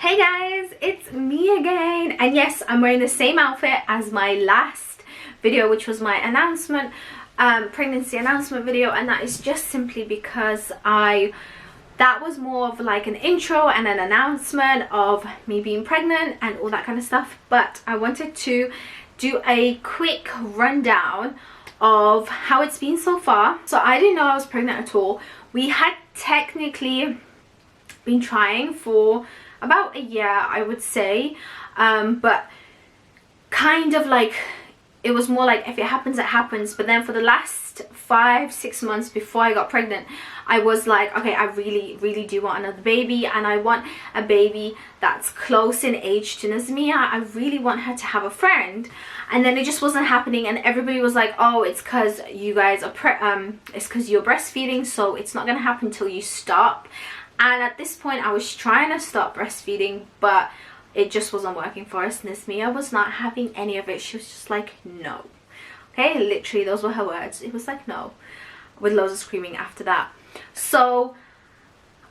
Hey guys, it's me again, and yes, I'm wearing the same outfit as my last video, which was my announcement, pregnancy announcement video, and that is just simply because that was more of like an intro and an announcement of me being pregnant and all that kind of stuff. But I wanted to do a quick rundown of how it's been so far. So I didn't know I was pregnant at all. We had technically been trying for about a year, I would say, but kind of like it was more like if it happens, it happens. But then for the last 5-6 months before I got pregnant, I was like, okay, I really do want another baby, and I want a baby that's close in age to Nazmia. I really want her to have a friend. And then it just wasn't happening, and everybody was like, oh, it's because you guys are it's because you're breastfeeding, so it's not going to happen until you stop. And at this point I was trying to stop breastfeeding, but it just wasn't working for us. Nazmia was not having any of it. She was just like, no. Okay, literally those were her words. It was like, no, with loads of screaming after that. So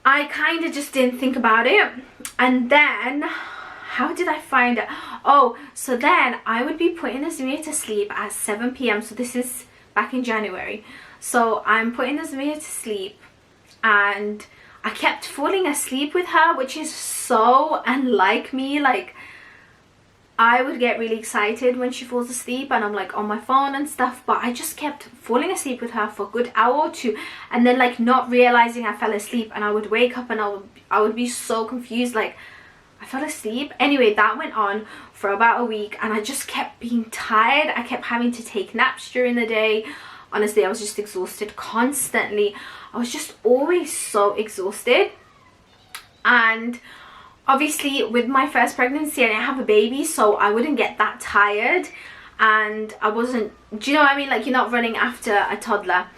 I kind of just didn't think about it. And then how did I find it? Oh, so then I would be putting Nazmia to sleep at 7 p.m. So this is back in January. So I'm putting Nazmia to sleep, and I kept falling asleep with her, which is so unlike me. Like, I would get really excited when she falls asleep and I'm like on my phone and stuff, but I just kept falling asleep with her for a good hour or two, and then like not realizing I fell asleep, and I would wake up and I would be so confused, like I fell asleep. Anyway, that went on for about a week, and I just kept being tired. I kept having to take naps during the day. Honestly, I was just exhausted constantly. I was just always so exhausted. And obviously with my first pregnancy, I didn't have a baby, so I wouldn't get that tired, and I wasn't, do you know what I mean, like you're not running after a toddler.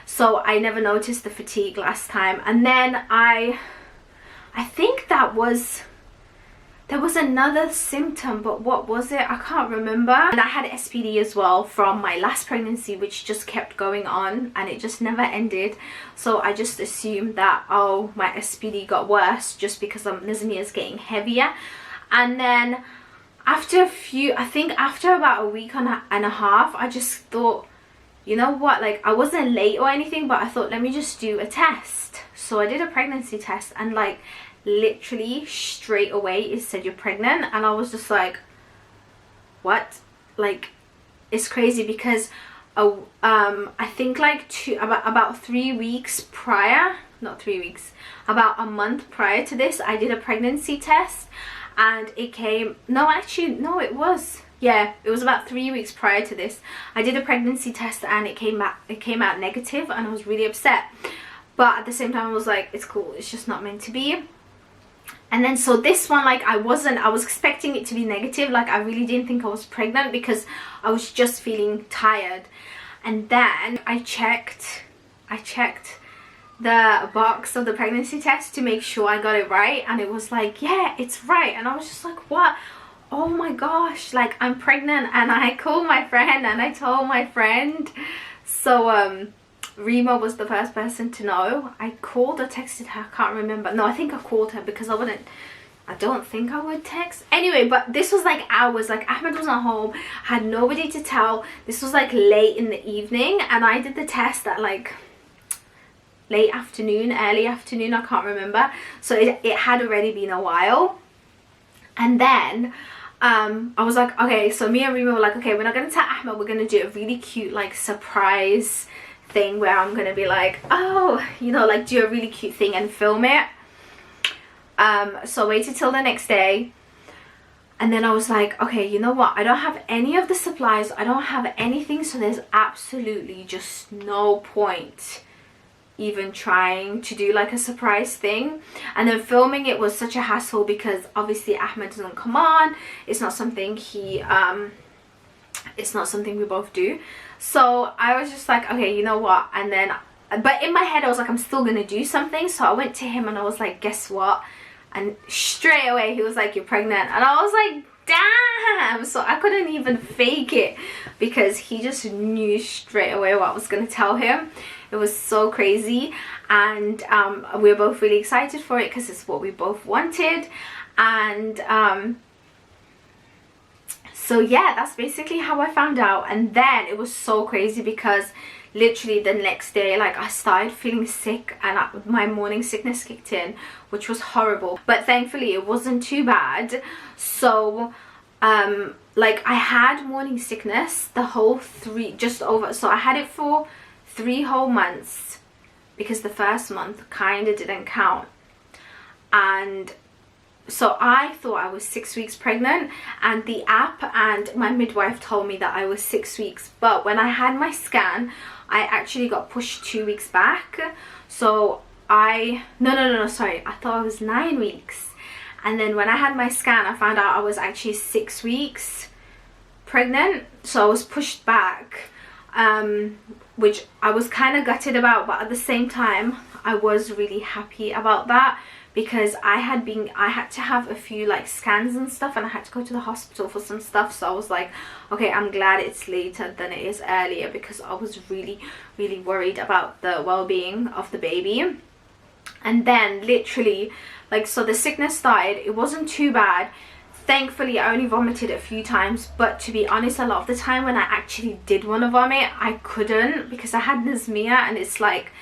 So I never noticed the fatigue last time. And then I think there was another symptom, but what was it? I can't remember. And I had SPD as well from my last pregnancy, which just kept going on and it just never ended. So I just assumed that, oh, my SPD got worse just because Nazmia is getting heavier. And then after after about a week and a half, I just thought, you know what, like I wasn't late or anything, but I thought, let me just do a test. So I did a pregnancy test, and like literally straight away it said you're pregnant, and I was just like, what? Like, it's crazy because I think like about 3 weeks prior, not 3 weeks, about a month prior to this, I did a pregnancy test, and it came, no, actually no, it was about 3 weeks prior to this. I did a pregnancy test and it came out negative, and I was really upset, but at the same time I was like, it's cool, it's just not meant to be. And then so this one, like I was expecting it to be negative. Like I really didn't think I was pregnant because I was just feeling tired. And then I checked the box of the pregnancy test to make sure I got it right, and it was like, yeah, it's right. And I was just like, what? Oh my gosh, like I'm pregnant. And I called my friend and I told my friend. So Rima was the first person to know. I called or texted her, I can't remember. No, I think I called her because I don't think I would text. Anyway, but this was like hours, like Ahmed wasn't home, I had nobody to tell. This was like late in the evening, and I did the test at like late afternoon, early afternoon, I can't remember. So it had already been a while. And then I was like, okay, so me and Rima were like, okay, we're not gonna tell Ahmed, we're gonna do a really cute like surprise thing where I'm gonna be like, oh, you know, like do a really cute thing and film it. So I waited till the next day, and then I was like, okay, you know what, I don't have any of the supplies, I don't have anything, so there's absolutely just no point even trying to do like a surprise thing. And then filming it was such a hassle because obviously Ahmed doesn't come on, it's not something it's not something we both do. So I was just like, okay, you know what, and then, but in my head I was like, I'm still gonna do something. So I went to him and I was like, guess what? And straight away he was like, you're pregnant. And I was like, damn. So I couldn't even fake it because he just knew straight away what I was gonna tell him. It was so crazy, and we were both really excited for it because it's what we both wanted. And so yeah, that's basically how I found out. And then it was so crazy because literally the next day, like, I started feeling sick and my morning sickness kicked in, which was horrible, but thankfully it wasn't too bad. So like, I had morning sickness the whole so I had it for 3 whole months, because the first month kind of didn't count. And so I thought I was 6 weeks pregnant, and the app and my midwife told me that I was 6 weeks. But when I had my scan, I actually got pushed 2 weeks back. So no, sorry, I thought I was 9 weeks. And then when I had my scan, I found out I was actually 6 weeks pregnant. So I was pushed back, which I was kind of gutted about, but at the same time I was really happy about that, because I had to have a few like scans and stuff, and I had to go to the hospital for some stuff. So I was like, okay, I'm glad it's later than it is earlier, because I was really worried about the well-being of the baby. And then literally, like, so the sickness started. It wasn't too bad. Thankfully, I only vomited a few times, but to be honest, a lot of the time when I actually did want to vomit, I couldn't, because I had anosmia, and it's like,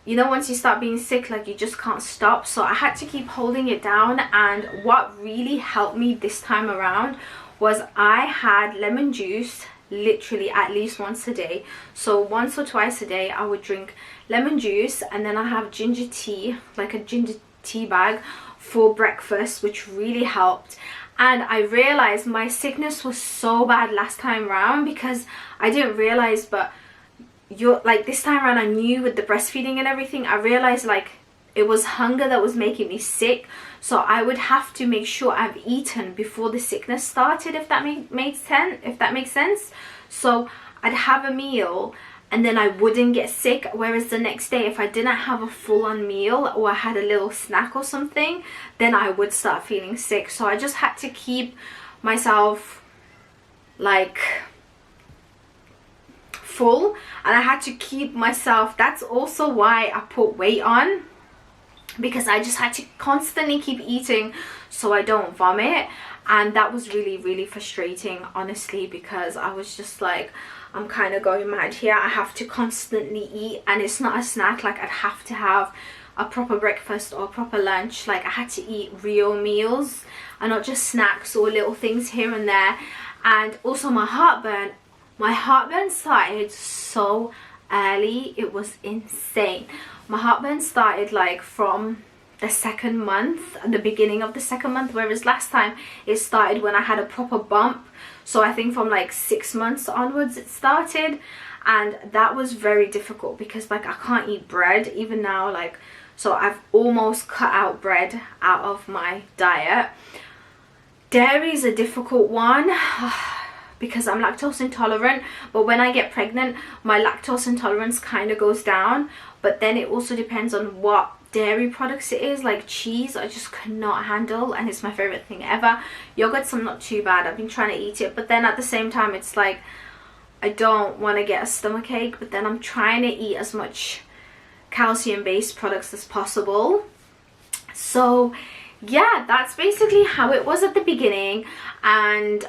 you know, once you start being sick, like, you just can't stop. So I had to keep holding it down. And what really helped me this time around was I had lemon juice literally at least once a day. So once or twice a day I would drink lemon juice, and then I have ginger tea, like a ginger tea bag for breakfast, which really helped. And I realized my sickness was so bad last time around, because I didn't realize, but like, this time around I knew with the breastfeeding and everything, I realized like it was hunger that was making me sick. So I would have to make sure I've eaten before the sickness started, if that makes sense. So I'd have a meal and then I wouldn't get sick, whereas the next day, if I didn't have a full-on meal or I had a little snack or something, then I would start feeling sick. So I just had to keep myself like full, and I had to keep myself, that's also why I put weight on, because I just had to constantly keep eating so I don't vomit. And that was really frustrating, honestly, because I was just like, I'm kind of going mad here. I have to constantly eat, and it's not a snack. Like, I'd have to have a proper breakfast or a proper lunch. Like, I had to eat real meals and not just snacks or little things here and there. And also my heartburn started so early, it was insane. My heartburn started like from the second month, at the beginning of the second month, whereas last time it started when I had a proper bump. So I think from like 6 months onwards it started, and that was very difficult because like I can't eat bread even now, like, so I've almost cut out bread out of my diet. Dairy is a difficult one because I'm lactose intolerant, but when I get pregnant my lactose intolerance kind of goes down. But then it also depends on what dairy products it is. Like cheese I just cannot handle, and it's my favorite thing ever. Yogurts I'm not too bad, I've been trying to eat it, but then at the same time it's like I don't want to get a stomachache, but then I'm trying to eat as much calcium based products as possible. So yeah, that's basically how it was at the beginning. And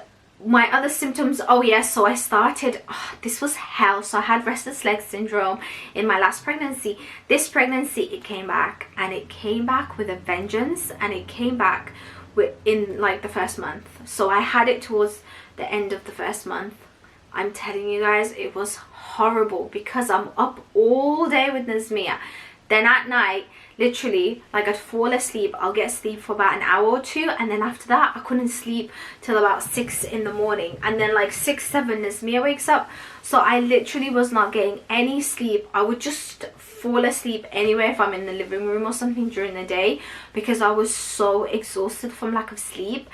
my other symptoms, oh yes, so I started, this was hell. So I had restless leg syndrome in my last pregnancy. This pregnancy it came back, and it came back with a vengeance, and it came back in like the first month. So I had it towards the end of the first month. I'm telling you guys, it was horrible because I'm up all day with anosmia. Then at night, literally, like I'd fall asleep, I'll get sleep for about an hour or two, and then after that I couldn't sleep till about 6 in the morning, and then like 6, 7 anosmia wakes up. So I literally was not getting any sleep. I would just fall asleep anywhere if I'm in the living room or something during the day, because I was so exhausted from lack of sleep.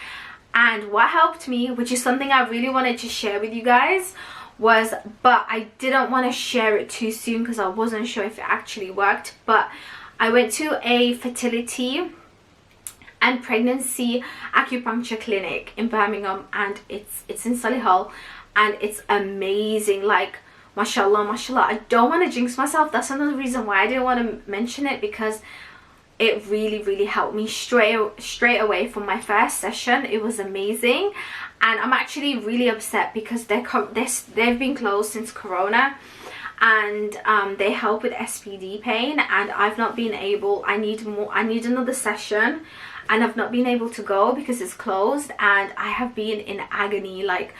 And what helped me, which is something I really wanted to share with you guys, was, but I didn't want to share it too soon because I wasn't sure if it actually worked, but I went to a fertility and pregnancy acupuncture clinic in Birmingham, and it's in Solihull, and it's amazing. Like, mashallah, mashallah. I don't want to jinx myself. That's another reason why I didn't want to mention it, because it really helped me straight away from my first session. It was amazing. And I'm actually really upset because they've been closed since Corona, and they help with SPD pain, and I've not been able. I need another session, and I've not been able to go because it's closed, and I have been in agony. Like,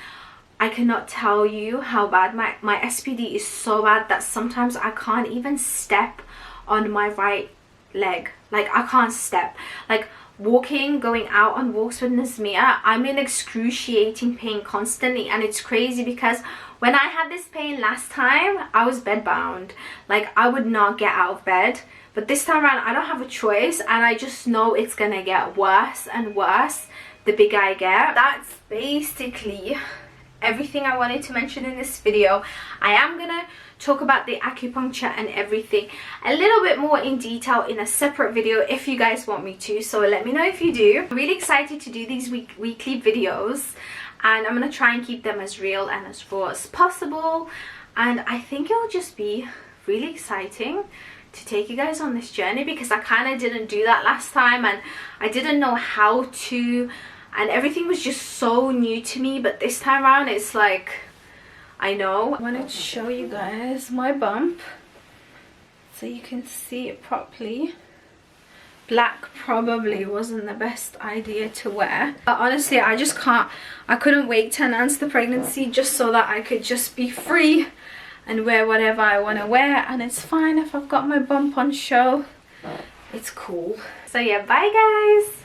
I cannot tell you how bad my SPD is. So bad that sometimes I can't even step on my right leg. Like, I can't step. Like, going out on walks with Nazmia, I'm in excruciating pain constantly. And it's crazy because when I had this pain last time, I was bed bound. Like, I would not get out of bed. But this time around, I don't have a choice, and I just know it's gonna get worse and worse the bigger I get. That's basically everything I wanted to mention in this video. I am gonna talk about the acupuncture and everything a little bit more in detail in a separate video if you guys want me to, so let me know if you do. I'm really excited to do these weekly videos, and I'm gonna try and keep them as real and as raw as possible, and I think it'll just be really exciting to take you guys on this journey, because I kind of didn't do that last time, and I didn't know how to, and everything was just so new to me. But this time around, it's like, I know. I wanted to show you guys my bump so you can see it properly. Black probably wasn't the best idea to wear, but honestly, I couldn't wait to announce the pregnancy just so that I could just be free and wear whatever I want to wear, and it's fine if I've got my bump on show. It's cool. So yeah, bye guys.